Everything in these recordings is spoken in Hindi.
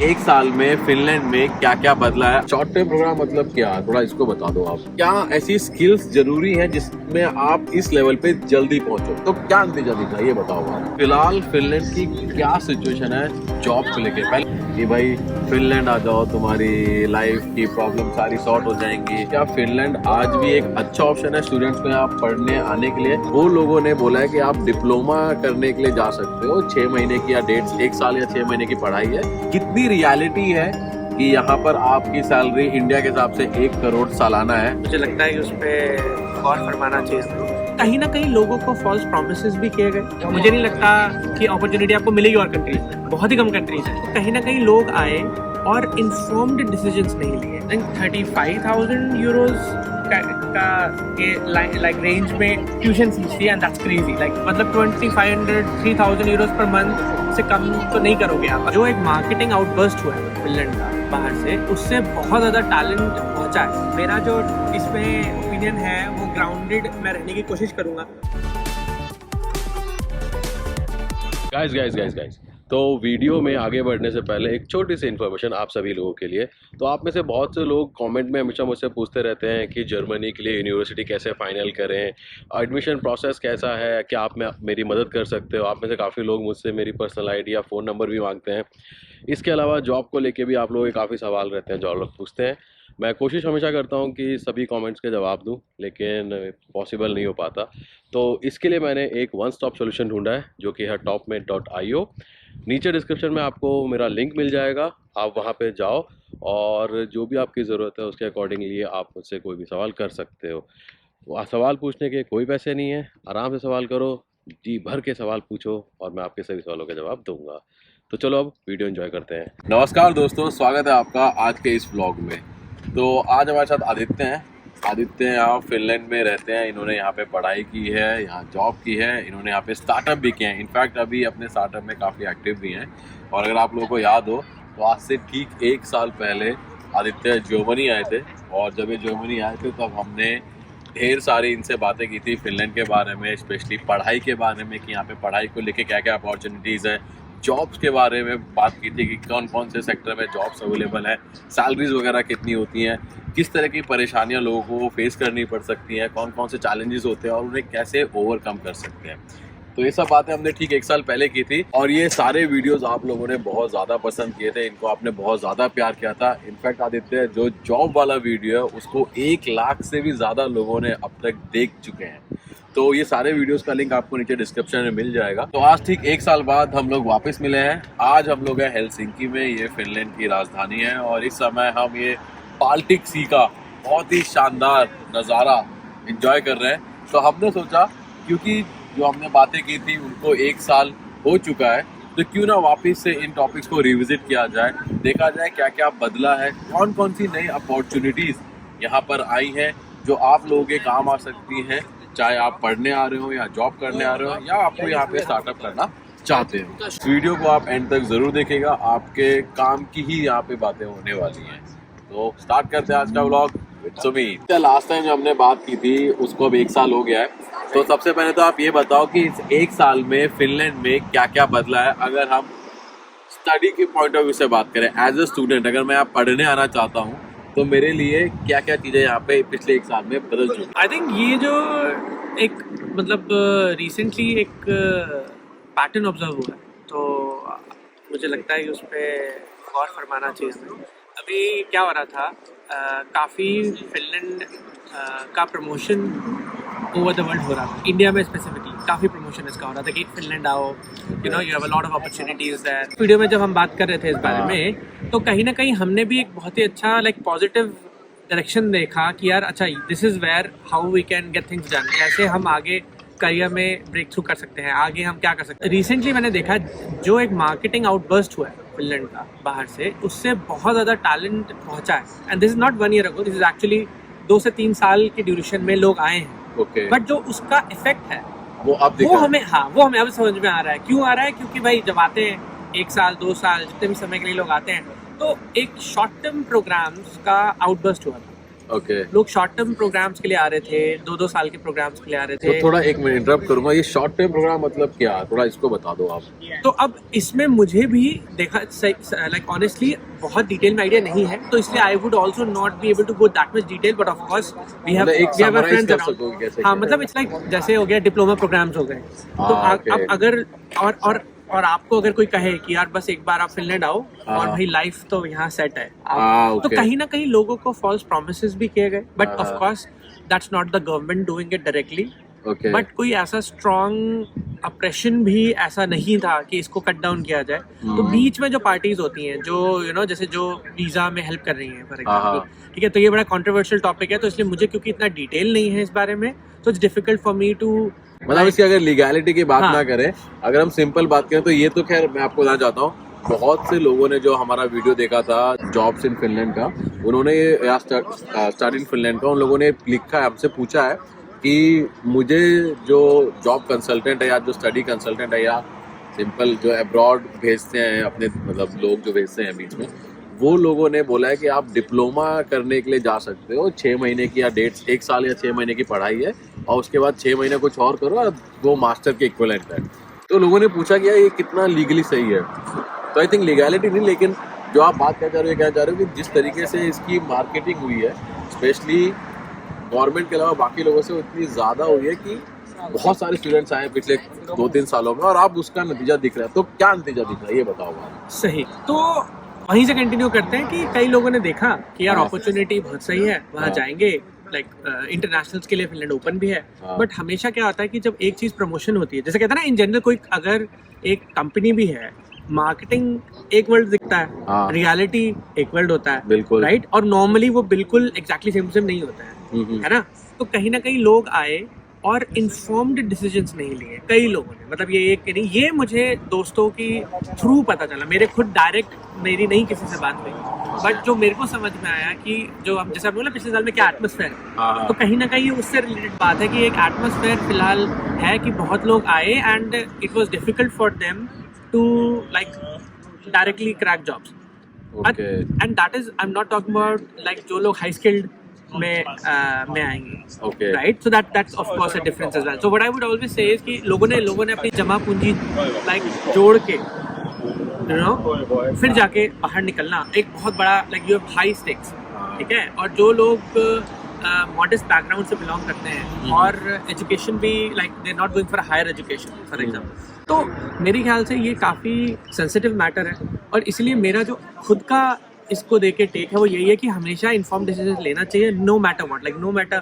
एक साल में फिनलैंड में क्या क्या बदला है। शॉर्ट टर्म प्रोग्राम मतलब क्या, थोड़ा इसको बता दो आप। क्या ऐसी स्किल्स जरूरी हैं जिसमें आप इस लेवल पे जल्दी पहुंचो, तो क्या नतीजा दिखा ये बताओ आप। फिलहाल फिनलैंड की क्या सिचुएशन है जॉब को लेके। पहले कि भाई फिनलैंड आ जाओ, तुम्हारी लाइफ की प्रॉब्लम सारी सॉर्ट हो जाएंगी। क्या फिनलैंड आज भी एक अच्छा ऑप्शन है स्टूडेंट्स को यहाँ पढ़ने आने के लिए? वो लोगों ने बोला है कि आप डिप्लोमा करने के लिए जा सकते हो, 6 महीने की या 1 साल या 6 महीने की पढ़ाई है। कितनी रियलिटी है कि यहाँ पर आपकी सैलरी इंडिया के हिसाब से 1 करोड़ सालाना है। मुझे लगता है कि उस पर गौर फरमाना चाहिए। कहीं ना कहीं लोगों को फॉल्स प्रोमिसेस भी किए गए। मुझे नहीं लगता कि अपॉर्चुनिटी आपको मिलेगी और कंट्रीज में, बहुत ही कम कंट्रीज है। तो कहीं ना कहीं लोग आए और इन्फॉर्म्ड डिसीजंस नहीं लिए। 35,000 यूरोज का लाइक रेंज में ट्यूशन फीस थी एंड दैट्स क्रेजी। लाइक मतलब 2500 3000 यूरोज पर मंथ से कम तो नहीं करोगे आप। जो एक मार्केटिंग आउटबर्स्ट हुआ है फिनलैंड का बाहर से, उससे बहुत ज़्यादा टैलेंट पहुंचा है। मेरा जो इसमें ओपिनियन है वो ग्राउंडेड मैं रहने की कोशिश करूँगा। गाइस तो वीडियो में आगे बढ़ने से पहले एक छोटी सी इन्फॉर्मेशन आप सभी लोगों के लिए। तो आप में से बहुत से लोग कमेंट में हमेशा मुझसे पूछते रहते हैं कि जर्मनी के लिए यूनिवर्सिटी कैसे फाइनल करें, एडमिशन प्रोसेस कैसा है, क्या आप मेरी मदद कर सकते हो। आप में से काफ़ी लोग मुझसे मेरी पर्सनल आईडी या फ़ोन नंबर भी मांगते हैं। इसके अलावा जॉब को लेके भी आप लोगों के काफ़ी सवाल रहते हैं जो आप लोग पूछते हैं। मैं कोशिश हमेशा करता हूँ कि सभी कमेंट्स के जवाब दूँ, लेकिन पॉसिबल नहीं हो पाता। तो इसके लिए मैंने एक वन स्टॉप सोल्यूशन ढूंढा है जो कि है topmate.io। नीचे डिस्क्रिप्शन में आपको मेरा लिंक मिल जाएगा, आप वहाँ पे जाओ और जो भी आपकी ज़रूरत है उसके अकॉर्डिंगली आप मुझसे कोई भी सवाल कर सकते हो। सवाल पूछने के कोई पैसे नहीं है, आराम से सवाल करो, जी भर के सवाल पूछो और मैं आपके सभी सवालों के जवाब दूंगा। तो चलो अब वीडियो एंजॉय करते हैं। नमस्कार दोस्तों, स्वागत है आपका आज के इस व्लॉग में। तो आज हमारे साथ आदित्य हैं। आदित्य यहाँ फिनलैंड में रहते हैं। इन्होंने यहाँ पे पढ़ाई की है, यहाँ जॉब की है, इन्होंने यहाँ पे स्टार्टअप भी किए हैं। इनफैक्ट अभी अपने स्टार्टअप में काफ़ी एक्टिव भी हैं। और अगर आप लोगों को याद हो तो आज से ठीक 1 साल पहले आदित्य जर्मनी आए थे। और जब ये जर्मनी आए थे तब हमने ढेर सारी इनसे बातें की थी फिनलैंड के बारे में, स्पेशली पढ़ाई के बारे में कि यहाँ पे पढ़ाई को लेके क्या क्या अपॉर्चुनिटीज़ हैं। जॉब्स के बारे में बात की थी कि कौन कौन से सेक्टर में जॉब्स अवेलेबल हैं, सैलरीज वगैरह कितनी होती हैं, किस तरह की परेशानियां लोगों को फेस करनी पड़ सकती हैं, कौन कौन से चैलेंजेस होते हैं और उन्हें कैसे ओवरकम कर सकते हैं। तो ये सब बातें हमने ठीक 1 साल पहले की थी और ये सारे वीडियोस आप लोगों ने बहुत ज़्यादा पसंद किए थे, इनको आपने बहुत ज़्यादा प्यार किया था। इनफैक्ट आदित्य जो जॉब वाला वीडियो है उसको 1 लाख से भी ज़्यादा लोगों ने अब तक देख चुके हैं। तो ये सारे वीडियोस का लिंक आपको नीचे डिस्क्रिप्शन में मिल जाएगा। तो आज ठीक 1 साल बाद हम लोग वापस मिले हैं। आज हम लोग हैं हेलसिंकी में, ये फिनलैंड की राजधानी है और इस समय हम ये बाल्टिक सी का बहुत ही शानदार नज़ारा एंजॉय कर रहे हैं। तो हमने सोचा क्योंकि जो हमने बातें की थी उनको 1 साल हो चुका है, तो क्यों ना वापस से इन टॉपिक्स को रिविजिट किया जाए, देखा जाए क्या क्या बदला है, कौन कौन सी नई अपॉर्चुनिटीज़ यहाँ पर आई हैं जो आप लोगों के काम आ सकती हैं, चाहे आप पढ़ने आ रहे हो या जॉब करने आ रहे हो या आपको यहाँ पे स्टार्टअप करना चाहते हो। इस वीडियो को आप एंड तक ज़रूर देखिएगा, आपके काम की ही यहाँ पे बातें होने वाली हैं। तो स्टार्ट करते हैं आज का vlog with Sumeet. Last time जो हमने बात की थी उसको अब 1 साल हो गया है। तो सबसे पहले तो आप ये बताओ कि इस 1 साल में फिनलैंड में क्या क्या बदला है। अगर हम स्टडी के पॉइंट ऑफ व्यू से बात करें, एज अ स्टूडेंट अगर मैं यहाँ पढ़ने आना चाहता हूँ तो मेरे लिए क्या क्या चीज़ें यहाँ पे पिछले 1 साल में बदल चुकी? आई थिंक ये जो एक मतलब रिसेंटली एक पैटर्न ऑब्जर्व हुआ है, तो मुझे लगता है कि उस पर गौर फरमाना चाहिए। अभी क्या हो रहा था, काफ़ी फिनलैंड का प्रमोशन ओवर द वर्ल्ड हो रहा था। इंडिया में स्पेसिफिकली काफ़ी प्रमोशन इसका हो रहा था कि फिनलैंड आओ, you know you have a lot of opportunities there. Video में जब हम बात कर रहे थे इस बारे में तो कहीं ना कहीं हमने भी एक बहुत ही अच्छा लाइक पॉजिटिव डायरेक्शन देखा कि यार अच्छा this is where how we can get things done, कैसे हम आगे करियर में ब्रेक थ्रू कर सकते हैं, आगे हम क्या कर सकते हैं। रिसेंटली मैंने देखा जो एक मार्केटिंग आउटबर्स्ट हुआ है फिनलैंड का बाहर से, उससे बहुत ज़्यादा टैलेंट पहुंचा है। And this is not 1 year ago, this is actually 2 से 3 साल की ड्यूरेशन में लोग आए हैं। बट जो उसका इफेक्ट है वो हमें अब समझ में आ रहा है। क्यों आ रहा है? क्योंकि भाई जब आते हैं 1 साल 2 साल जितने भी समय के लिए लोग आते हैं तो एक शॉर्ट टर्म प्रोग्राम्स का आउटबर्स्ट हुआ था। ओके। लोग शॉर्ट टर्म प्रोग्राम्स के लिए आ रहे थे, 2-2 साल के प्रोग्राम्स के लिए आ रहे तो थे। थोड़ा एक मिनट इंटरप्ट करूंगा, ये शॉर्ट टर्म प्रोग्राम मतलब क्या, थोड़ा इसको बता दो आप। तो अब इसमें मुझे भी देखा लाइक ऑनेस्टली बहुत डिटेल में आइडिया नहीं है, तो इसलिए I would also not be able to go that much detail, but of course we have एक आवर समराइज फ्रेंड्स कर अराउंड। सकोगे कैसे? हाँ, मतलब इट्स लाइक जैसे हो गया डिप्लोमा प्रोग्राम्स हो गए, तो okay. अब अगर और आपको अगर कोई कहे कि यार बस एक बार आप फिनलैंड आओ और भाई लाइफ तो यहाँ सेट है, तो कहीं ना कहीं लोगों को फॉल्स प्रोमिसेस भी किए गए, but of course that's not the government doing it directly. But कोई ऐसा स्ट्रॉन्ग अप्रेशन भी ऐसा नहीं था कि इसको कट डाउन किया जाए। तो बीच में जो पार्टीज होती हैं जो जैसे जो वीजा में हेल्प कर रही हैं फॉर एग्जांपल, ठीक है, तो ये बड़ा कंट्रोवर्शियल टॉपिक है, तो इसलिए मुझे क्योंकि इतना डिटेल नहीं है इस बारे में, तो it's difficult for me to मतलब इसकी अगर लीगैलिटी की बात ना करें, अगर हम सिंपल बात करें तो ये तो खैर मैं आपको बताना चाहता हूँ, बहुत से लोगों ने जो हमारा वीडियो देखा था जॉब्स इन फिनलैंड का, उन्होंने या स्टार्ट इन फिनलैंड का, उन लोगों ने लिखा है, हमसे पूछा है कि मुझे जो जॉब कंसल्टेंट है या जो स्टडी कंसल्टेंट है या सिंपल जो अब्रॉड भेजते हैं अपने मतलब लोग जो भेजते हैं बीच में, वो लोगों ने बोला है कि आप डिप्लोमा करने के लिए जा सकते हो, 6 महीने की या 1 साल या 6 महीने की पढ़ाई है, और उसके बाद 6 महीने कुछ और करो और वो मास्टर के इक्विवेलेंट है। तो लोगों ने पूछा कि ये कितना लीगली सही है, तो आई थिंक लीगैलिटी नहीं, लेकिन जो आप बात क्या चाह रहे हो कि जिस तरीके से इसकी मार्केटिंग हुई है, स्पेशली गवर्नमेंट के अलावा बाकी लोगों से इतनी ज़्यादा हुई है कि बहुत सारे स्टूडेंट्स आए पिछले 2-3 सालों में, और अब उसका नतीजा दिख रहा है। तो क्या नतीजा दिख रहा है ये बताओ आप। सही, तो वहीं से कंटिन्यू करते हैं कि कई लोगों ने देखा कि यार अपॉर्चुनिटी बहुत सही है, वहाँ जाएंगे, लाइक इंटरनेशनल्स के लिए फिनलैंड ओपन भी है। बट हमेशा क्या होता है कि जब एक चीज़ प्रमोशन होती है, जैसे कहते हैं ना इन जनरल, कोई अगर एक कंपनी भी है, मार्केटिंग एक वर्ल्ड दिखता है, रियलिटी एक वर्ल्ड होता है, बिल्कुल राइट, और नॉर्मली वो बिल्कुल एग्जैक्टली सेम नहीं होता है ना। तो कहीं ना कहीं लोग आए और इन्फॉर्म्ड डिसीजंस नहीं लिए कई लोगों ने, मतलब ये एक नहीं, ये मुझे दोस्तों की थ्रू पता चला, मेरे खुद डायरेक्ट मेरी नहीं किसी से बात हुई, बट जो मेरे को समझ में आया कि जो हम जैसे बोला पिछले साल में क्या एटमॉस्फेयर है, तो कहीं ना कहीं उससे रिलेटेड बात है कि एक एटमॉस्फेयर फिलहाल है कि बहुत लोग आए and it was difficult for them to like directly crack jobs, and that is I am not talking about like जो लोग हाई स्किल्ड में आएंगे, right, so that's of course a difference as well. So what I would always say is कि लोगों ने अपनी जमा पूंजी लाइक जोड़ के फिर जाके बाहर निकलना एक बहुत बड़ा like you have high stakes, ठीक है, और जो लोग मॉडेस्ट बैकग्राउंड से बिलोंग करते हैं और एजुकेशन भी like they not going for higher education for example, तो मेरे ख्याल से ये काफ़ी सेंसिटिव मैटर है, और इसलिए मेरा जो खुद का इसको देके टेक है वो यही है कि हमेशा इन्फॉर्म डिसीजन लेना चाहिए, no matter what, like no matter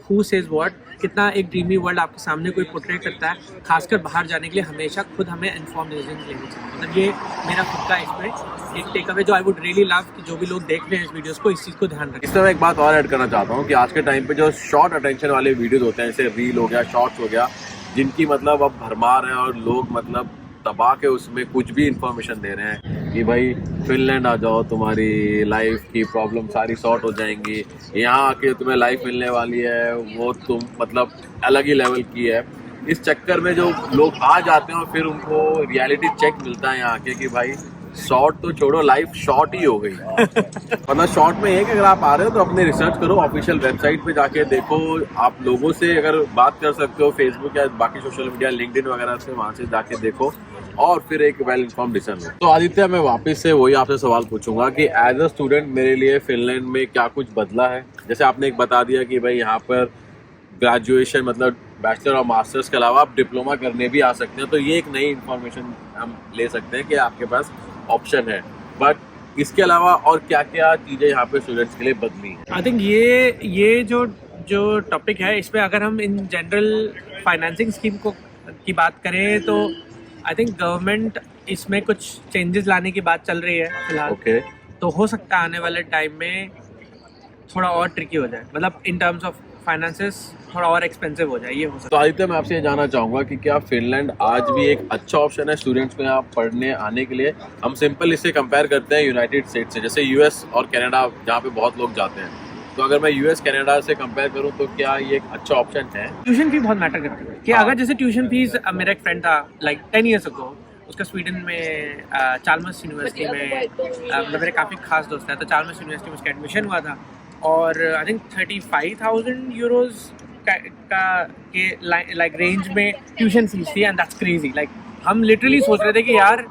who says what, कितना एक ड्रीमी वर्ल्ड आपके सामने कोई पोर्ट्रे करता है, खासकर बाहर जाने के लिए हमेशा खुद हमें इन्फॉर्म डिसीजन लेने चाहिए। मतलब ये मेरा खुद का इसमें एक टेक अवे जो आई वुड रियली लव कि जो भी लोग देख रहे हैं इस वीडियोस को, इस चीज़ को ध्यान रखें। इस तरह एक बात और ऐड करना चाहता हूँ कि आज के टाइम पे जो शॉर्ट अटेंशन वाले वीडियोस होते हैं, जैसे रील हो गया, शॉर्ट्स हो गया, जिनकी मतलब अब भरमार है और लोग मतलब दबा के उसमें कुछ भी इंफॉर्मेशन दे रहे हैं कि भाई फिनलैंड आ जाओ, तुम्हारी लाइफ की प्रॉब्लम सारी सॉर्ट हो जाएंगी, यहाँ आके तुम्हें लाइफ मिलने वाली है, वो तुम मतलब अलग ही लेवल की है। इस चक्कर में जो लोग आ जाते हैं और फिर उनको रियलिटी चेक मिलता है यहाँ आके कि भाई शॉर्ट तो छोड़ो, लाइफ शॉर्ट ही हो गई। मतलब शॉर्ट में ये कि अगर आप आ रहे हो तो अपने रिसर्च करो, ऑफिशियल वेबसाइट पे जाके देखो, आप लोगों से अगर बात कर सकते हो फेसबुक या बाकी सोशल मीडिया लिंक्डइन वगैरह से, वहाँ से जाके देखो और फिर एक वेल इन्फॉर्म डिसीजन लो। तो आदित्य, मैं वापस से वही आपसे सवाल पूछूंगा कि एज अ स्टूडेंट मेरे लिए फिनलैंड में क्या कुछ बदला है। जैसे आपने एक बता दिया कि भाई यहाँ पर ग्रेजुएशन मतलब बैचलर और मास्टर्स के अलावा आप डिप्लोमा करने भी आ सकते हैं, तो ये एक नई इन्फॉर्मेशन हम ले सकते हैं कि आपके पास ऑप्शन है। बट इसके अलावा और क्या क्या चीज़ें यहाँ पे स्टूडेंट्स के लिए बदली हैं? आई थिंक ये जो टॉपिक है, इसमें अगर हम इन जनरल फाइनेंसिंग स्कीम की बात करें तो आई थिंक गवर्नमेंट इसमें कुछ चेंजेस लाने की बात चल रही है फिलहाल। तो हो सकता है आने वाले टाइम में थोड़ा और ट्रिकी हो जाए, मतलब इन टर्म्स ऑफ फाइनेंसेस थोड़ा और एक्सपेंसिव हो जाए, ये हो सकता है। तो आदित्य, मैं आपसे ये जानना चाहूँगा कि क्या फिनलैंड आज भी एक अच्छा ऑप्शन है स्टूडेंट्स को यहाँ पढ़ने आने के लिए? हम सिंपल इसे कंपेयर करते हैं यूनाइटेड स्टेट से, जैसे यूएस और कनाडा जहाँ पे बहुत लोग जाते हैं, तो अगर मैं यूएस कनाडा से कंपेयर करूँ तो क्या ये एक अच्छा ऑप्शन है? ट्यूशन फी बहुत मैटर करती है कि अगर जैसे ट्यूशन फीस, मेरा एक फ्रेंड था लाइक 10 ईयर्स अगो, उसका स्वीडन में चार्ल्स यूनिवर्सिटी में मतलब मेरे काफ़ी खास दोस्त है, तो चार्ल्स यूनिवर्सिटी में उसका एडमिशन हुआ था, और आई थिंक 35,000 यूरोज के लाइक रेंज में ट्यूशन फीस थी, एंड दैट्स क्रेजी। लाइक हम लिटरली सोच रहे थे कि यार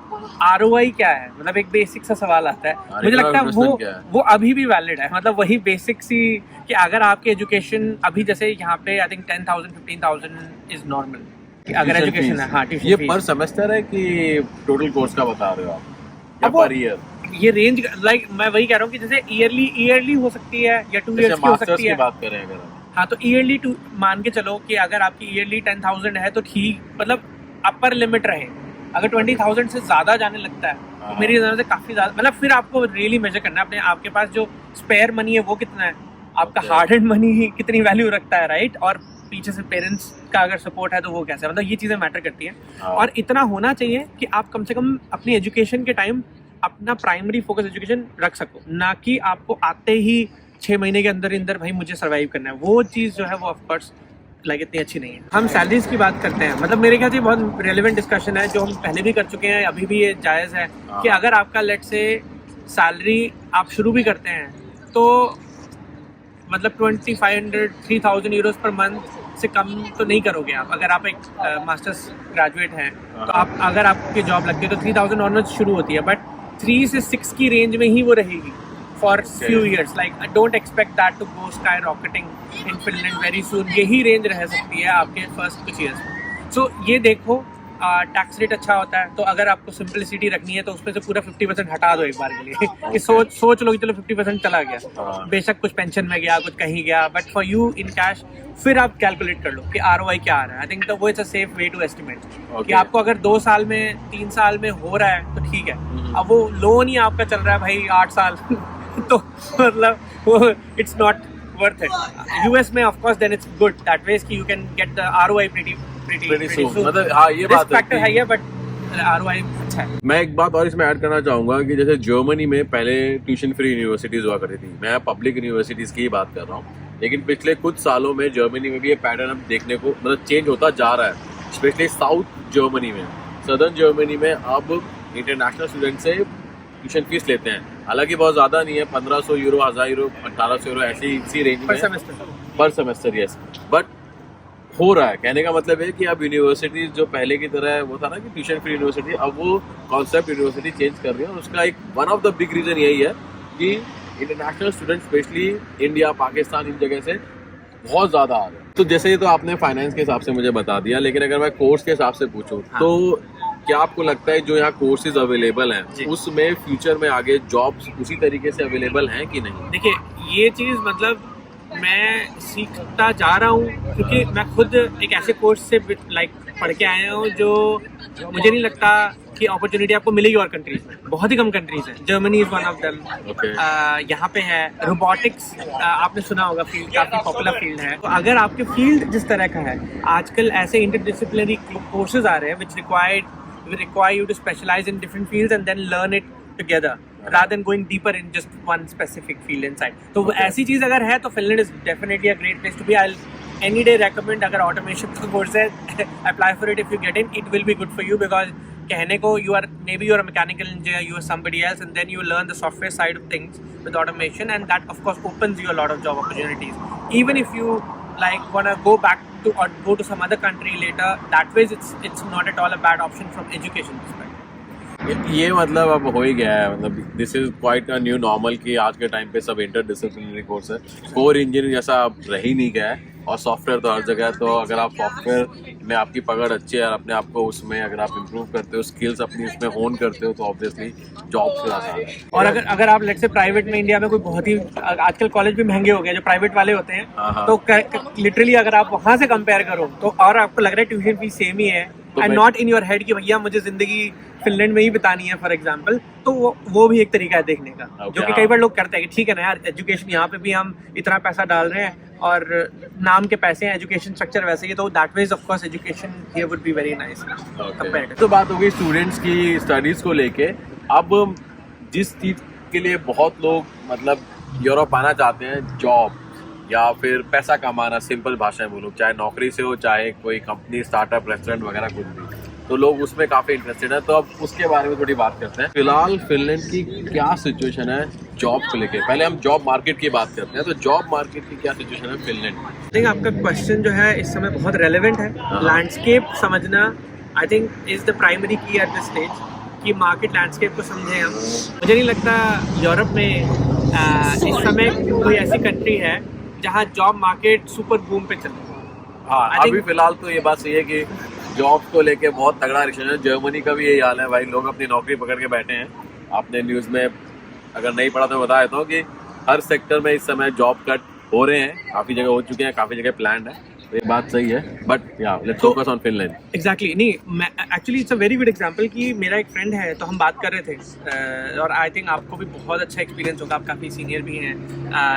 ROI क्या है, मतलब एक बेसिक सा सवाल आता है। मुझे लगता है वो अभी भी वैलिड है, मतलब वही बेसिक सी कि अगर आपकी एजुकेशन अभी जैसे यहाँ पे आई थिंक 10,000 15,000 इज नॉर्मल अगर एजुकेशन है। हाँ, ये पर सेमेस्टर है कि टोटल कोर्स का बता रहे हो आप या पर ईयर? ये रेंज लाइक मैं वही कह रहा हूँ कि जैसे ईयरली हो सकती है या 2 इयर्स की हो सकती है। बात करें अगर हाँ, तो ईयरली मान के चलो कि अगर आपकी ईयरली 10,000 है तो ठीक, मतलब अपर लिमिट रहे। अगर 20,000 से ज्यादा जाने लगता है तो मेरी नजर से काफी ज्यादा, मतलब फिर आपको रियली मेजर करना है अपने आपके पास जो स्पेयर मनी है वो कितना है, आपका हार्ड एंड मनी कितनी वैल्यू रखता है, राइट? और पीछे से पेरेंट्स का अगर सपोर्ट है तो वो कैसे, मतलब ये चीजें मैटर करती हैं। और इतना होना चाहिए कि आप कम से कम अपनी एजुकेशन के टाइम अपना प्राइमरी फोकस एजुकेशन रख सको, ना कि आपको आते ही 6 महीने के अंदर भाई मुझे सर्वाइव करना है। वो चीज़ जो है वो ऑफकोर्स लाइक इतनी अच्छी नहीं है। हम सैलरीज की बात करते हैं, मतलब मेरे ख्याल से बहुत रेलिवेंट डिस्कशन है जो हम पहले भी कर चुके हैं, अभी भी ये जायज़ है कि अगर आपका लेट से सैलरी आप शुरू भी करते हैं तो मतलब 2,500 3,000 यूरोज पर मंथ से कम तो नहीं करोगे आप। अगर आप एक मास्टर्स ग्रेजुएट हैं तो आप अगर आपकी जॉब लगती है तो 3,000 ऑनवर्ड्स शुरू होती है, बट 3 से 6 की रेंज में ही वो रहेगी for few years. Like don't expect that to go skyrocketing in Finland very soon. यही रेंज रह सकती है आपके फर्स्ट कुछ ईयर्स में। सो ये देखो, टैक्स रेट अच्छा होता है, तो अगर आपको सिंपलिसिटी रखनी है तो उसमें से पूरा 50% हटा दो एक बार के लिए कि सोच लो कि चलो 50% चला गया, बेशक कुछ पेंशन में गया, कुछ कहीं गया, but for you in cash फिर आप कैलकुलेट कर लो कि ROI क्या आ रहा है। आई थिंक वो it's a safe way to estimate कि आपको अगर 2 साल में 3 साल में हो रहा है तो ठीक है। अब वो लोन ही आपका चल रहा है भाई 8 साल तो मतलब वो it's not worth it. US में of course then it's good that ways कि you can get the ROI pretty soon। मतलब हाँ, ये बात फैक्टर है ये, बट ROI अच्छा है। मैं एक बात और इसमें ऐड करना चाहूँगा कि जैसे जर्मनी में पहले ट्यूशन फ्री यूनिवर्सिटीज़ हुआ करती थी, मैं पब्लिक यूनिवर्सिटीज़ की ही बात कर रहा हूँ, लेकिन पिछले कुछ सालों में जर्मनी में भी ये पैटर्न अब देखने को मतलब चेंज होता जा रहा है। स्पेशली साउथ जर्मनी में, सदर्न जर्मनी में अब इंटरनेशनल स्टूडेंट से ट्यूशन फीस लेते हैं, हालांकि बहुत ज़्यादा नहीं है, 1,500 यूरो, 1,000 यूरो, 1,800 यूरो ऐसी इसी रेंज में पर सेमेस्टर। यस, बट हो रहा है। कहने का मतलब है कि अब यूनिवर्सिटीज जो पहले की तरह वो था ना कि ट्यूशन फ्री यूनिवर्सिटी, अब वो कॉन्सेप्ट यूनिवर्सिटी चेंज कर रही है। और उसका एक one of the big reason यही है कि international student specially India, Pakistan, इन जगह से बहुत ज़्यादा आ रहे हैं। तो जैसे ये तो आपने फाइनेंस के हिसाब से मुझे बता दिया, लेकिन अगर मैं कोर्स के हिसाब से पूछूं तो क्या आपको लगता है जो यहाँ कोर्सेज अवेलेबल हैं उसमें फ्यूचर में आगे जॉब्स उसी तरीके से अवेलेबल हैं कि नहीं? देखिए, ये चीज़ मतलब मैं सीखता जा रहा हूँ क्योंकि मैं खुद एक ऐसे कोर्स से लाइक पढ़ के आया हूँ जो मुझे नहीं लगता कि अपॉर्चुनिटी आपको मिलेगी और कंट्रीज में। बहुत ही कम कंट्रीज हैं, Germany is one of them. यहाँ पे है रोबोटिक्स, आपने सुना होगा, फील्ड काफ़ी पॉपुलर फील्ड है। तो अगर आपके फील्ड जिस तरह का है, आजकल ऐसे इंटरडिसिप्लिनरी कोर्सेज आ रहे हैं विच require you to specialize in different fields and then learn it together rather than going deeper in just one specific field inside. तो ऐसी चीज़ अगर है तो Finland is definitely a great place to be. I'll any day recommend अगर automation का course है apply for it. If you get in, it will be good for you because कहने को you are maybe you're a mechanical engineer, you are somebody else, and then you learn the software side of things with automation, and that of course opens you a lot of job opportunities. Even if you like wanna go back to or go to some other country later, that way it's not at all a bad option from education perspective. ये मतलब अब हो ही गया है, मतलब this is quite a new normal कि आज के टाइम पे सब इंटरडिसिप्लिनरी कोर्स है। कोर इंजीनियरिंग जैसा अब रह ही नहीं गया है, और सॉफ्टवेयर तो हर जगह है। तो अगर आप सॉफ्टवेयर में आपकी पकड़ अच्छी है और अपने आप को उसमें अगर आप इम्प्रूव करते हो, स्किल्स अपनी उसमें होन करते हो, तो ऑब्वियसली जॉब्स फिर आसान है। और अगर आप लेट्स से प्राइवेट में इंडिया में कोई बहुत ही, आजकल कॉलेज भी महंगे हो गए जो प्राइवेट वाले होते हैं, तो लिटरली अगर आप वहाँ से कंपेयर करो तो और आपको लग रहा है ट्यूशन फीस सेम ही है and not in your head कि भैया मुझे जिंदगी फिनलैंड में ही बितानी है फॉर एग्जाम्पल, तो वो भी एक तरीका है देखने का। जो कि कई बार लोग करते हैं कि ठीक है ना यार, एजुकेशन यहाँ पे भी हम इतना पैसा डाल रहे हैं और नाम के पैसे हैं, एजुकेशन स्ट्रक्चर वैसे ही, तो that ways of course education here would be very nice compared. तो बात हो गई स्टूडेंट्स की स्टडीज को लेके। अब जिस चीज के लिए बहुत लोग मतलब यूरोप आना चाहते हैं, जॉब या फिर पैसा कमाना, सिंपल भाषा में बोलूँ, चाहे नौकरी से हो, चाहे कोई कंपनी, स्टार्टअप, रेस्टोरेंट वगैरह कुछ भी, तो लोग उसमें काफ़ी इंटरेस्टेड है। तो अब उसके बारे में थोड़ी बात करते हैं। फिलहाल फिनलैंड की क्या सिचुएशन है जॉब को लेके? पहले हम जॉब मार्केट की बात करते हैं। तो जॉब मार्केट की क्या सिचुएशन है फिनलैंड में? आई थिंक आपका क्वेश्चन जो है इस समय बहुत रेलेवेंट है। लैंडस्केप समझना I think is the primary की एट दिस स्टेज, कि मार्केट लैंडस्केप को समझें हम। मुझे नहीं लगता यूरोप में इस समय कोई ऐसी कंट्री है जहाँ जॉब मार्केट सुपर बूम पे चल रही है। हाँ, अभी फिलहाल तो ये बात सही है कि जॉब को लेके बहुत तगड़ा रिलेशन है। जर्मनी का भी यही हाल है भाई, लोग अपनी नौकरी पकड़ के बैठे हैं। आपने न्यूज़ में अगर नहीं पढ़ा तो बता देता हूँ कि हर सेक्टर में इस समय जॉब कट हो रहे हैं, काफ़ी जगह हो चुके हैं, काफ़ी जगह प्लान है। तो ये बात सही है, बट या let's focus on Finland. Exactly नहीं, मैं actually it's a very good example कि मेरा एक फ्रेंड है, तो हम बात कर रहे थे और आई थिंक आपको भी बहुत अच्छा एक्सपीरियंस होगा, आप काफ़ी सीनियर भी हैं,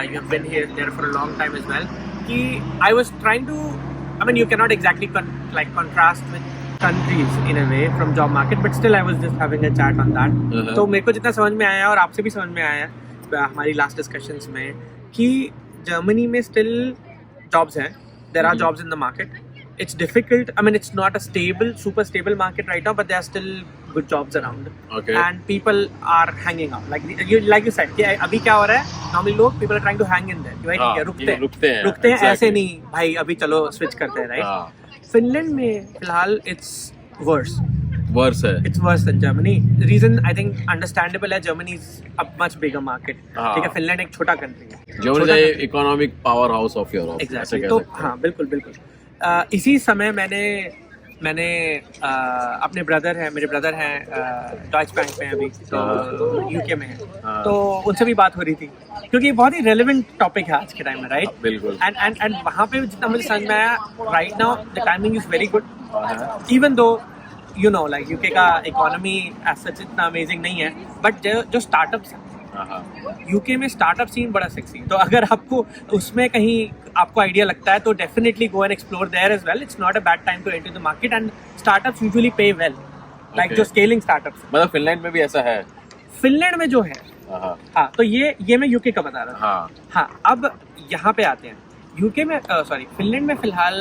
you have been here there for a long time as well, कि I was trying to, I mean you can not exactly like contrast with countries in a way from job market, but still I was just having a chat on that. तो मेरे को जितना समझ में आया और आपसे भी समझ में आया हमारी लास्ट डिस्कशंस में, कि जर्मनी में still jobs हैं, there are jobs in the market. It's difficult, I mean it's not a stable, super stable market right now, but there are still good jobs around. Okay. And people are hanging out, like you said, कि अभी क्या हो रहा है, normally लोग people are trying to hang in there, कि भाई ठीक है, रुकते हैं, ऐसे नहीं भाई अभी चलो switch करते हैं, right? फिनलैंड में फिलहाल इट्स वर्स है, it's worse than Germany. Reason I think understandable है, Germany is a much bigger market, ठीक है, फिनलैंड एक छोटा कंट्री है, Germany is economic power house of Europe. Exactly, तो हाँ बिल्कुल। इसी समय मैंने अपने मेरे ब्रदर हैं डॉइच बैंक में अभी, तो यूके में है, तो उनसे भी बात हो रही थी, क्योंकि बहुत ही रेलेवेंट टॉपिक है आज के टाइम में, राइट? बिल्कुल। एंड वहाँ पे जितना मुझे समझ में आया, right now the timing is very good, even though you know like UK का इकोनॉमी एज सच इतना अमेजिंग नहीं है, बट जो स्टार्टअप्स हैं यूके में, स्टार्टअप सीन बड़ा सेक्सी, तो अगर आपको उसमें कहीं आपको आइडिया लगता है तो definitely go and explore there as well. It's not a bad time to enter the market, and startups usually pay well, like जो स्केलिंग स्टार्टअप्स। मतलब फिनलैंड में भी ऐसा है? फिनलैंड में जो है, हाँ, तो ये मैं यूके का बता रहा था। हाँ, अब यहाँ पे आते हैं यूके में, फिनलैंड में फिलहाल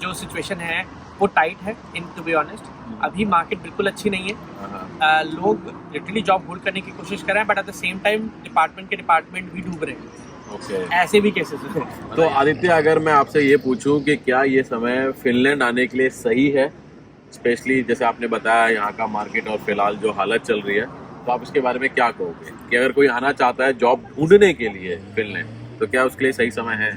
जो सिचुएशन है वो टाइट है, इन टू बी ऑनेस्ट। अभी मार्केट बिल्कुल अच्छी नहीं है, लोग लिटरली जॉब होल्ड करने की कोशिश कर रहे हैं, but at the same time department भी डूब रहे हैं। ऐसे भी केसेस हैं। तो आदित्य, अगर मैं आपसे ये पूछूं कि क्या ये समय फिनलैंड आने के लिए सही है, स्पेशली जैसे आपने बताया यहाँ का मार्केट और फिलहाल जो हालत चल रही है, तो आप इसके बारे में क्या कहोगे कि अगर कोई आना चाहता है जॉब ढूंढने के लिए फिनलैंड, तो क्या उसके लिए सही समय है?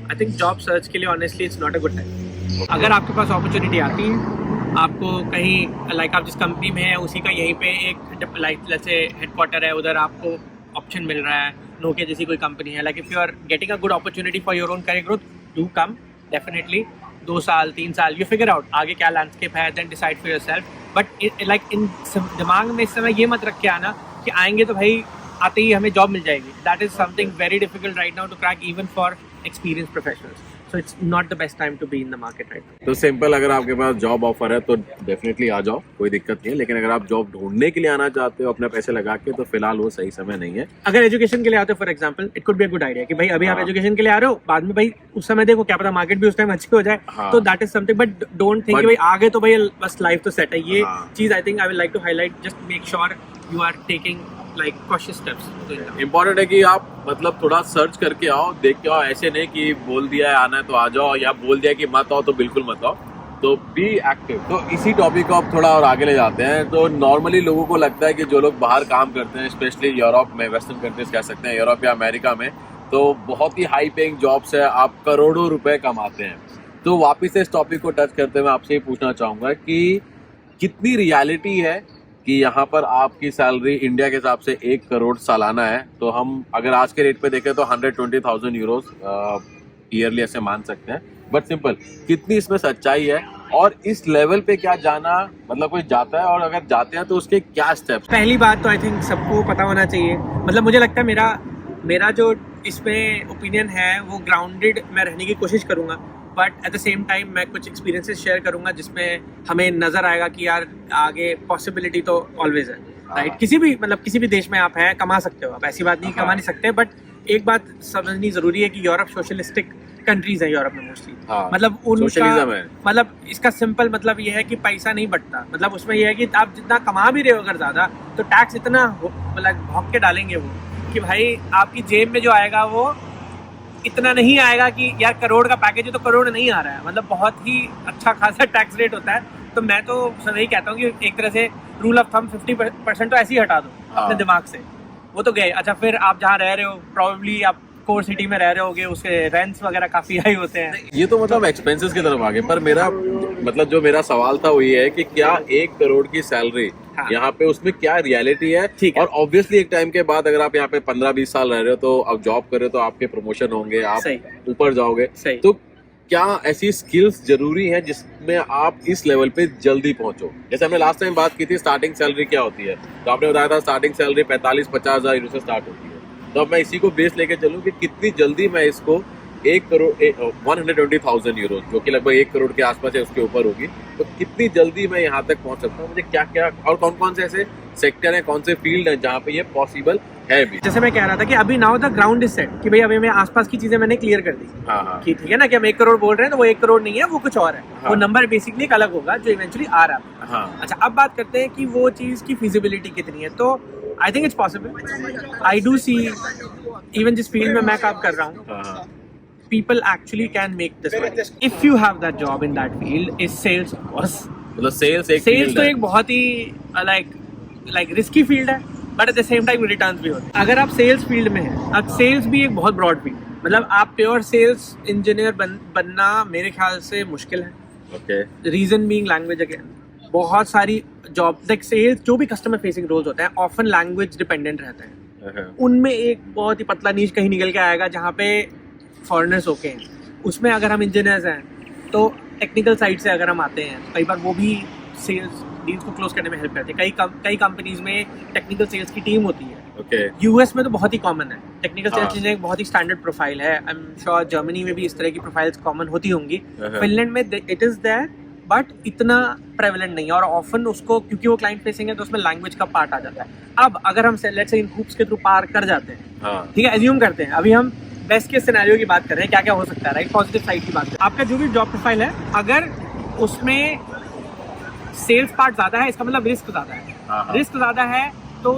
आई थिंक जॉब सर्च के लिए honestly it's not a good time. अगर आपके पास अपॉर्चुनिटी आती है, आपको कहीं लाइक आप जिस कंपनी में है उसी का यहीं पे एक लाइक जैसे हेडक्वार्टर है, उधर आपको ऑप्शन मिल रहा है, नोकिया जैसी कोई कंपनी है, like if you are getting a good opportunity for your own career growth, do come definitely. 2 साल 3 साल यू फिगर आउट आगे क्या लैंडस्केप है, then decide for yourself. But like in दिमाग में इस समय ये मत रख के आना कि आएंगे तो भाई आते ही हमें जॉब मिल जाएगी। That is something very difficult right now to crack, even for experience professionals. So it's not the best time to be in the market right now. तो सिंपल, अगर आपके पास जॉब ऑफर है तो डेफिनेटली आ जाओ, कोई दिक्कत नहीं है। लेकिन अगर आप जॉब ढूंढने के लिए आना चाहते हो अपने पैसे लगा के, तो फिलहाल वो सही समय नहीं है। अगर एजुकेशन के लिए आते हो for example, it could be a good idea कि भाई अभी आप एजुकेशन के लिए आ रहे हो, बाद में भाई उस समय देखो क्या पता मार्केट भी उस टाइम अच्छी हो जाए, तो that is something. But don't think कि भाई आगे तो भाई बस लाइफ तो सेट है। ये चीज I think I will like to highlight, just make sure you are taking like cautious steps. Important है कि आप मतलब थोड़ा सर्च करके आओ, देख के आओ, ऐसे नहीं कि बोल दिया है आना है तो आ जाओ, या बोल दिया कि मत आओ तो बिल्कुल मत आओ। तो बी एक्टिव। तो इसी टॉपिक को अब थोड़ा और आगे ले जाते हैं। तो नॉर्मली लोगों को लगता है कि जो लोग बाहर काम करते हैं, स्पेशली यूरोप में, वेस्टर्न कंट्रीज कह सकते हैं, यूरोप या अमेरिका में, तो बहुत ही हाई पेइंग जॉब्स है, आप करोड़ों रुपए कमाते हैं। तो वापस से इस टॉपिक को टच करते हुए आपसे ये पूछना चाहूँगा कि कितनी रियलिटी है कि यहाँ पर आपकी सैलरी इंडिया के हिसाब से 1 करोड़ सालाना है, तो हम अगर आज के रेट पे देखें तो 120,000 यूरोस ईयरली ऐसे मान सकते हैं। बट सिंपल, कितनी इसमें सच्चाई है और इस लेवल पे क्या जाना, मतलब कोई जाता है, और अगर जाते हैं तो उसके क्या स्टेप्स? पहली बात तो आई थिंक सबको पता होना चाहिए, मतलब मुझे लगता है मेरा जो इसमें ओपिनियन है वो ग्राउंडेड मैं रहने की कोशिश करूँगा, but at the same time मैं कुछ एक्सपीरियंसेस शेयर करूंगा जिसमें हमें नजर आएगा कि यार आगे पॉसिबिलिटी तो ऑलवेज है, राइट? किसी भी देश में आप हैं, कमा सकते हो आप, ऐसी बात नहीं कमा नहीं सकते, बट एक बात समझनी जरूरी है कि यूरोप सोशलिस्टिक कंट्रीज है यूरोप में मोस्टली। हाँ, मतलब उनका सोशलिज्म है। मतलब इसका सिंपल मतलब ये है कि पैसा नहीं बढ़ता। मतलब उसमें ये है कि आप जितना कमा भी रहे हो अगर ज़्यादा, तो टैक्स इतना मतलब भौंक के डालेंगे वो कि भाई आपकी जेब में जो आएगा वो इतना नहीं आएगा कि यार करोड़ का पैकेज है तो करोड़ नहीं आ रहा है। मतलब बहुत ही अच्छा खासा टैक्स रेट होता है। तो मैं तो सही कहता हूँ कि एक तरह से रूल ऑफ थंब 50% तो ऐसे ही हटा दो अपने दिमाग से। वो तो गए। अच्छा, फिर आप जहाँ रह रहे हो प्रोबेबली आप कोर सिटी में रह रहे होगे, उसके रेंट्स वगैरह काफी हाई होते हैं। ये तो मतलब एक्सपेंसेस की तरफ आ गए, पर मेरा मतलब जो मेरा सवाल था वो ये है कि क्या 1 करोड़ की सैलरी यहाँ पे उसमें क्या रियलिटी है? और ऑब्वियसली एक टाइम के बाद अगर आप यहाँ पे 15-20 साल रह रहे हो तो आप जॉब कर रहे हो तो आपके प्रमोशन होंगे, आप ऊपर जाओगे। तो क्या ऐसी स्किल्स जरूरी हैं जिसमें आप इस लेवल पे जल्दी पहुंचो? जैसे हमने लास्ट टाइम बात की थी स्टार्टिंग सैलरी क्या होती है, तो आपने बताया था स्टार्टिंग सैलरी 45-50 हज़ार यूरो से स्टार्ट होती है। तो अब मैं इसी को बेस लेके चलूँ कि कितनी जल्दी मैं इसको 1 करोड़ 120,000 यूरो, जो कि लगभग 1 करोड़ के आसपास है, उसके ऊपर होगी, तो कितनी जल्दी मैं यहाँ तक पहुँच सकता हूँ? मुझे क्या क्या और कौन कौन से ऐसे सेक्टर हैं, कौन से फील्ड हैं जहाँ पे ये पॉसिबल है भी? जैसे मैं कह रहा था कि अभी now the ground is set कि भाई अभी मैं आसपास की चीजें मैंने क्लियर कर दी। हाँ। कि ठीक है ना कि हम 1 करोड़ बोल रहे हैं तो वो 1 करोड़ नहीं है, वो कुछ और है। वो नंबर बेसिकली एक अलग होगा जो इवेंचुअली आ रहा है। अच्छा, अब बात करते हैं कि वो चीज की फिजिबिलिटी कितनी है। तो I think it's possible. I do see even जिस फील्ड में मैं काम कर रहा हूँ, people actually can make this money if you have that job in that field is sales, of course। मतलब सेल्स तो एक बहुत ही लाइक रिस्की फील्ड है, but at the same time returns भी होते हैं। अगर आप सेल्स फील्ड में हैं, अब सेल्स भी एक बहुत ब्रॉड फील्ड, मतलब आप प्योर सेल्स इंजीनियर बनना मेरे ख्याल से मुश्किल है। Okay. Reason being language again. बहुत सारी जॉब लाइक सेल्स जो भी कस्टमर फेसिंग रोल्स होते हैं ऑफन लैंग्वेज डिपेंडेंट रहते हैं। उनमें एक बहुत ही पतला नीच कहीं निकल के आएगा जहाँ पे फॉरेनर्स होके हैं। उसमें अगर हम इंजीनियर्स हैं तो टेक्निकल साइड से अगर हम आते हैं, कई बार वो भी सेल्स डील्स को क्लोज करने में हेल्प करते हैं। कई कंपनीज में टेक्निकल सेल्स की टीम होती है। यूएस में तो बहुत ही कॉमन है टेक्निकल सेल्स इंजीनियरिंग, बहुत ही स्टैंडर्ड प्रोफाइल है। आई एम श्योर जर्मनी में भी इस तरह की प्रोफाइल्स कॉमन होती होंगी। फिनलैंड में इट इज देयर, बट इतना प्रेवलेंट नहीं है। और ऑफन उसको क्योंकि वो क्लाइंट फेसिंग है तो उसमें लैंग्वेज का पार्ट आ जाता है। अब अगर हम लेट्स से इन हूप्स के थ्रू पार कर जाते हैं, ठीक है, एज्यूम करते हैं, अभी हम बेस्ट केस सिनेरियो की बात कर रहे हैं, क्या क्या हो सकता है, राइट, पॉजिटिव साइड की बात है। आपका जो भी जॉब प्रोफाइल है अगर उसमें सेल्स पार्ट ज्यादा है, इसका मतलब रिस्क ज्यादा है। रिस्क ज्यादा है तो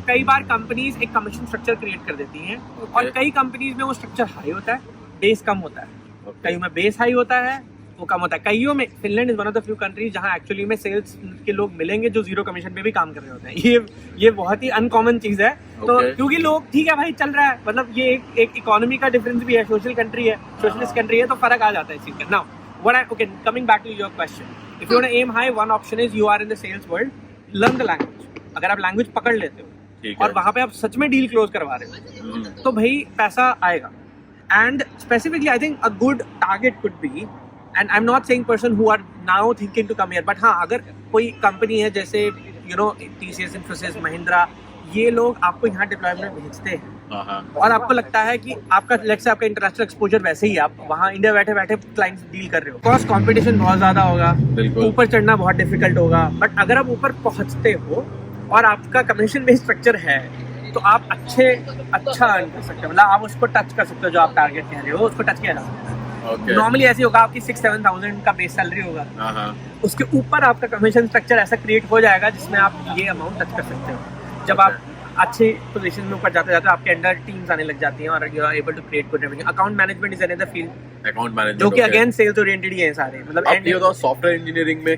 कई बार कंपनीज एक कमीशन स्ट्रक्चर क्रिएट कर देती हैं। और कई कंपनीज में वो स्ट्रक्चर हाई होता है, बेस कम होता है। कई में बेस हाई होता है, वो कम होता है। कईयों में Finland is one of the few countries जहाँ एक्चुअली में सेल्स के लोग मिलेंगे जो जीरो कमीशन पे भी काम कर रहे होते हैं। ये बहुत ही अनकॉमन चीज है। तो क्योंकि लोग ठीक है भाई चल रहा है, मतलब ये एक इकोनॉमी का डिफरेंस भी है, सोशल कंट्री है, सोशलिस्ट कंट्री है, तो फर्क आ जाता है इस चीज का। Now coming back to your question, if you want to aim high, one option is you are in the sales world, learn the language. अगर आप लैंग्वेज पकड़ लेते हो और वहां पे आप सच में डील क्लोज करवा रहे हो तो भाई पैसा आएगा। And specifically I think a good target could be, and I am not saying person who are now thinking to come here, but हाँ, अगर कोई कंपनी है जैसे you know TCS, Infosys, Mahindra, ये लोग आपको यहाँ डिप्लॉयमेंट भेजते हैं और आपको लगता है कि आपका लेट्स से आपका इंटरनेशनल एक्सपोजर वैसे ही, आप वहाँ इंडिया बैठे बैठे क्लाइंट्स डील कर रहे हो। कॉस्ट कंपटीशन बहुत ज्यादा होगा, ऊपर चढ़ना बहुत डिफिकल्ट होगा। बट अगर आप ऊपर पहुँचते हो और आपका कमीशन बेस्ड स्ट्रक्चर है तो आप अच्छा अर्न कर सकते हो। मतलब आप उसको टच कर सकते हो, जो आप टारगेट कह रहे हो उसको टच किया जा सकता है। नॉर्मली ऐसे होगा, आपकी 6-7,000 का बेस सैलरी होगा, उसके ऊपर आपका कमीशन स्ट्रक्चर ऐसा क्रिएट हो जाएगा जिसमें आप ये अमाउंट टच कर सकते हो। जब आप अच्छे पोजीशन में ऊपर जाते जाते आपके अंडर टीम्स आने लग जाती हैं और you are able to create good revenue. Account management is another field, account management जो कि अगेन सेल्स ओरिएंटेड ही है सारे। मतलब आप ये तो सॉफ्टवेयर इंजीनियरिंग में,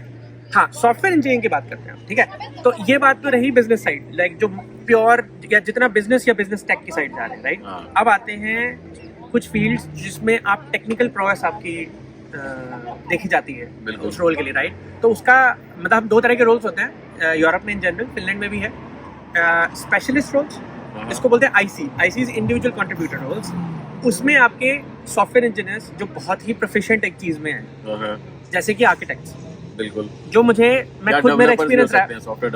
हाँ, सॉफ्टवेयर इंजीनियरिंग की बात करते हैं, ठीक है। तो ये बात तो रही बिजनेस साइड, लाइक जो प्योर या जितना बिजनेस या बिजनेस टेक की साइड जा रहे हैं, राइट। अब आते हैं कुछ फील्ड्स जिसमें आप टेक्निकल प्रोग्रेस आपकी देखी जाती है उस रोल के लिए, राइट। तो उसका मतलब 2 तरह के रोल्स होते हैं यूरोप में इन जनरल, फिनलैंड में भी है। स्पेशलिस्ट रोल्स, इसको बोलते हैं IC is individual contributor roles. उसमें आपके सॉफ्टवेयर इंजीनियर्स जो बहुत ही प्रोफिशिएंट एक चीज में है, जैसे कि आर्किटेक्ट्स, बिल्कुल, जो मैं खुद मेरा एक्सपीरियंस रहा है, सॉफ्टवेयर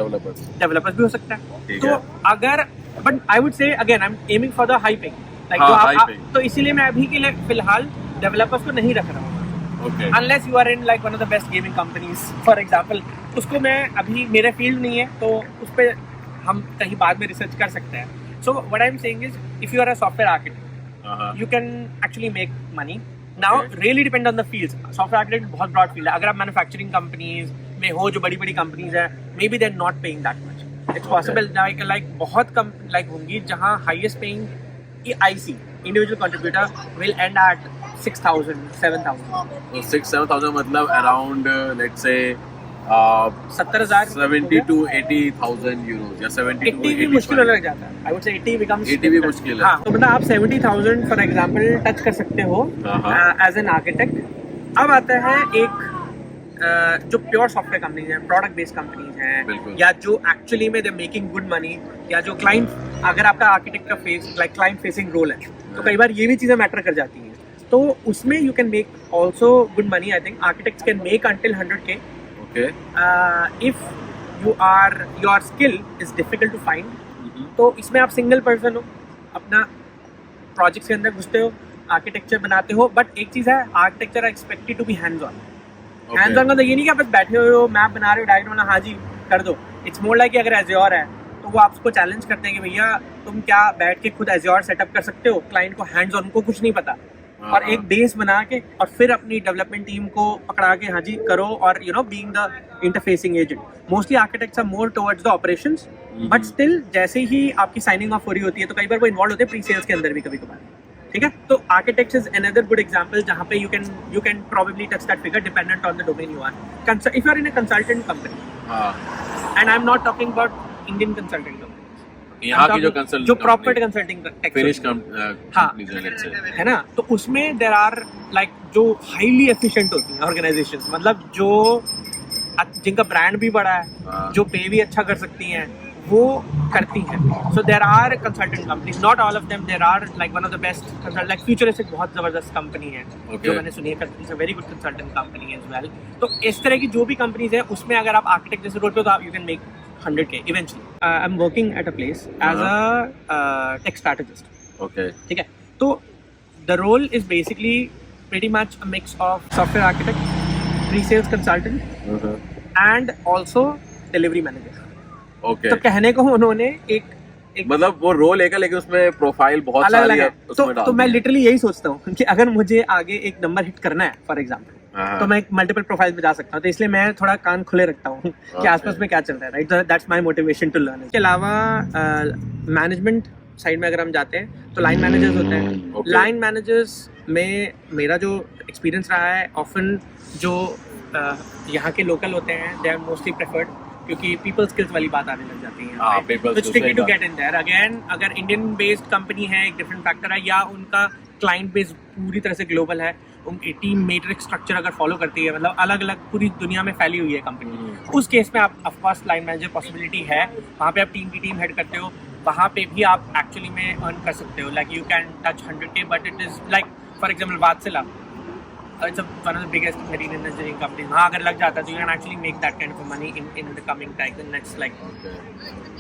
डेवलपर्स भी हो सकता है। तो अगर but I would say again I am aiming for the high paying, like जो आप तो इसीलिए मैं अभी के लिए फिलहाल डेवलपर्स को नहीं रख रहा हूँ, unless you are in like one of the best gaming companies for example. उसको मैं अभी, मेरा फील्ड नहीं है तो उस पर हम कहीं बाद में रिसर्च कर सकते हैं। So what I am saying is, if you are a software architect you can actually make money. Now really depend on the fields. Software architect बहुत broad field है. अगर आप manufacturing companies में हो, जो बड़ी companies है, maybe they're not paying that much. It's possible like बहुत कम like होंगी जहाँ highest paying IC individual contributor will end at 6,000, 7,000. तो 6-7,000 मतलब around let's say 70,000 70 to 80,000 euros या 70 to 80 भी मुश्किल होने लग जाता है. I would say 80 becomes 80 भी मुश्किल है. हाँ, तो मतलब आप 70,000 फॉर एग्जाम्पल टच कर सकते हो एज एन आर्किटेक्ट. अब आता है एक जो प्योर सॉफ्टवेयर कंपनीज हैं, प्रोडक्ट बेस्ड कंपनीज हैं, या जो एक्चुअली में दे मेकिंग गुड मनी, या जो क्लाइंट, अगर आपका आर्किटेक्ट का face like client facing role है तो कई बार ये भी चीज़ें मैटर कर जाती हैं. तो उसमें you can make also good money. I think architects can make until 100K. If your skill is difficult to find. तो इसमें आप सिंगल पर्सन हो, अपना प्रोजेक्ट्स के अंदर घुसते हो, आर्किटेक्चर बनाते हो. बट एक चीज़ है, architecture expected to be hands on. Hands on का तो ये नहीं कि आप बस बैठे हो, मैप बना रहे हो, डायग्राम बना, हाँ जी कर दो. इट्स मोर लाइक कि अगर एज़्योर है तो वो आपको चैलेंज करते हैं कि भैया तुम क्या बैठ के खुद एज़्योर सेटअप कर सकते हो. क्लाइंट को हैंड्स ऑन को कुछ नहीं पता, और एक बेस बना के और फिर अपनी डेवलपमेंट टीम को पकड़ा के हाँ जी करो. और you know being the interfacing agent. Mostly architects are more towards the operations, but still जैसे ही आपकी साइनिंग ऑफ हो रही होती है तो कई बार वो इन्वॉल्व होते हैं प्री सेल्स के अंदर भी कभी कभार. ठीक है, तो architect is another good example जहाँ पे you can probably touch that figure dependent on the domain you are. If you are in a consultant company, and I am not talking about Indian consultant company, यहाँ की जो कंसल्टिंग जो प्रॉपर कंसल्टिंग फिनिश है ना, तो उसमें देयर आर लाइक जो हाईली एफिशिएंट होती हैं ऑर्गेनाइजेशंस, मतलब जो जिनका ब्रांड भी बड़ा है, जो पे भी अच्छा कर सकती हैं, वो करती हैं. So there are consultant companies, not all of them. There are like one of the best consultant like futuristic, बहुत जबरदस्त कंपनी है जो मैंने सुनी है. It's a very good consultant company as well. तो इस तरह की जो भी कंपनीज है उसमें अगर आप आर्किटेक्ट जैसे रोल पे हो तो you can make 100K eventually. I'm working at a place as a tech strategist. Okay. ठीक है, तो the role is basically pretty much a mix of software architect, pre-sales consultant, and also delivery manager. Okay. तो कहने को उन्होंने एक मतलब वो रोल एक है लेकिन उसमें प्रोफाइल बहुत सारी है. तो मैं लिटरली यही सोचता हूँ कि अगर मुझे आगे एक नंबर हिट करना है फॉर एग्जाम्पल, तो मैं मल्टीपल प्रोफाइल में जा सकता हूँ. तो इसलिए मैं थोड़ा कान खुले रखता हूँ कि आसपास में क्या चल रहा है. Right, that's my motivation to learn. इसके अलावा मैनेजमेंट साइड में अगर हम जाते हैं तो लाइन मैनेजर्स होते हैं. लाइन मैनेजर्स में मेरा जो एक्सपीरियंस रहा है, ऑफन जो यहाँ के लोकल होते हैं, दे आर मोस्टली प्रेफर्ड, क्योंकि पीपल स्किल्स वाली बात आने लग जाती है. It's tricky to get in there. Again अगर इंडियन बेस्ड कंपनी है एक डिफरेंट फैक्टर है, या उनका क्लाइंट बेस पूरी तरह से ग्लोबल है, उनकी टीम मैट्रिक्स स्ट्रक्चर अगर फॉलो करती है, मतलब अलग अलग पूरी दुनिया में फैली हुई है कंपनी, उस केस में आप ऑफकोर्स लाइन मैनेजर पॉसिबिलिटी है. वहाँ पे आप टीम की टीम हेड करते हो, वहाँ पे भी आप एक्चुअली में अर्न कर सकते हो. Like you can touch 100K, but it is like for example Vatsala, it's one of the biggest marine engineering companies. हाँ, अगर लग जाता है तो you can actually make that kind of money in the coming time, the next like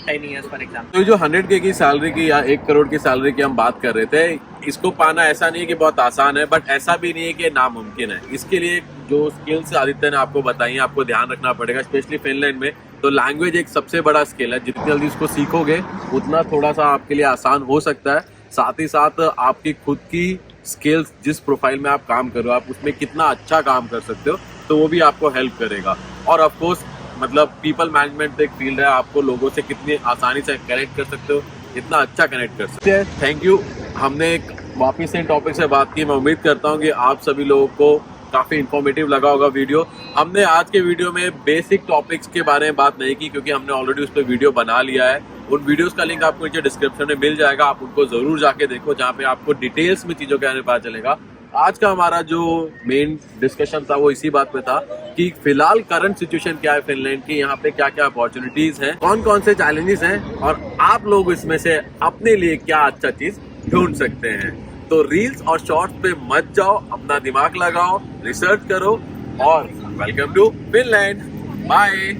10 years for example. तो जो 100K की सैलरी की या 1 करोड़ की सैलरी की हम बात कर रहे थे, इसको पाना ऐसा नहीं है कि बहुत आसान है, बट ऐसा भी नहीं है कि नामुमकिन है. इसके लिए जो स्किल्स आदित्य ने आपको बताई, आपको ध्यान रखना पड़ेगा, स्पेशली फिनलैंड में. तो लैंग्वेज एक सबसे बड़ा स्किल है. जितनी जल्दी उसको सीखोगे उतना थोड़ा सा आपके लिए आसान हो सकता है. साथ ही साथ आपकी खुद की स्किल्स, जिस प्रोफाइल में आप काम कर रहे हो, आप उसमें कितना अच्छा काम कर सकते हो, तो वो भी आपको हेल्प करेगा. और ऑफ कोर्स मतलब पीपल मैनेजमेंट एक फील्ड है, आपको लोगों से कितनी आसानी से कनेक्ट कर सकते हो, इतना अच्छा कनेक्ट कर सकते हैं. Thank you. हमने एक वापस से टॉपिक से बात की. मैं उम्मीद करता हूँ कि आप सभी लोगों को काफ़ी इन्फॉर्मेटिव लगा होगा वीडियो. हमने आज के वीडियो में बेसिक टॉपिक्स के बारे में बात नहीं की, क्योंकि हमने ऑलरेडी उस पर वीडियो बना लिया है. उन वीडियोस का लिंक आपको नीचे डिस्क्रिप्शन में मिल जाएगा, आप उनको ज़रूर जाके देखो, जहाँ पे आपको डिटेल्स में चीज़ों के बारे में पता चलेगा. आज का हमारा जो मेन डिस्कशन था वो इसी बात पे था कि फिलहाल करंट सिचुएशन क्या है फिनलैंड की, यहाँ पे क्या क्या अपॉर्चुनिटीज हैं, कौन कौन से चैलेंजेस हैं, और आप लोग इसमें से अपने लिए क्या अच्छा चीज ढूंढ सकते हैं. तो रील्स और शॉर्ट्स पे मत जाओ, अपना दिमाग लगाओ, रिसर्च करो, और वेलकम टू फिनलैंड. बाय.